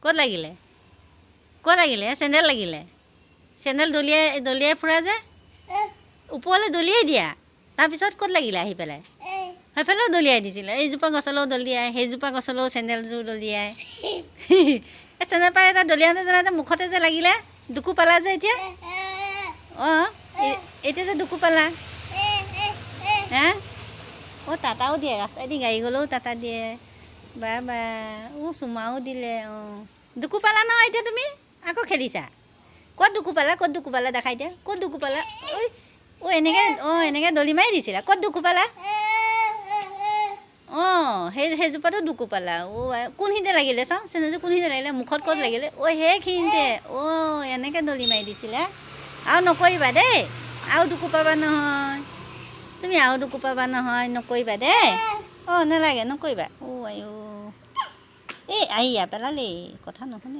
ক'ত লাগিলে ক'ত লাগিলে চেণ্ডেল লাগিলে চেণ্ডেল দলিয়াই ফুৰা যে ওপৰলৈ দলিয়াই দিয়া তাৰপিছত ক'ত লাগিলে আহি পেলাই সেইফালেও দলিয়াই দিছিলে এইজোপা গছলৈও দলিয়াই সেইজোপা গছলৈও চেণ্ডেলযোৰ দলিয়াই এই চেণ্ডেল পাই এটা দলিয়াওঁতে জানাতে মুখতে যে লাগিলে দুকু পালা যে এতিয়া অঁ এতিয়া যে দুকু পালা হা অঁ টাটাও দিয়ে ৰাস্তাইদি গাড়ী গ'লেও টাটা দিয়ে বা চুমাও দিলে অঁ দুকু পালা নহয় এতিয়া তুমি আকৌ খেলিছা ক'ত দুকু পালা দেখাই দিয়া ক'ত দুকু পালা এনেকৈ দলি মাৰি দিছিলা ক'ত দুকু পালা অঁ সেইজোপাতো দুকু পালা কোনখিনিতে লাগিলে চাওঁ চেণ্ডেলযোৰ কোনখিনিতে লাগিলে মুখত ক'ত লাগিলে সেইখিনিতে এনেকৈ দলি মাৰি দিছিলা আৰু নকৰিবা দেই আৰু দুকু পাবা নহয় তুমি আৰু দুকু পাবা নহয় নকৰিবা দেই নালাগে নকৰিবা আইঅ' এই আহি পেলালেই কথা নুশুনে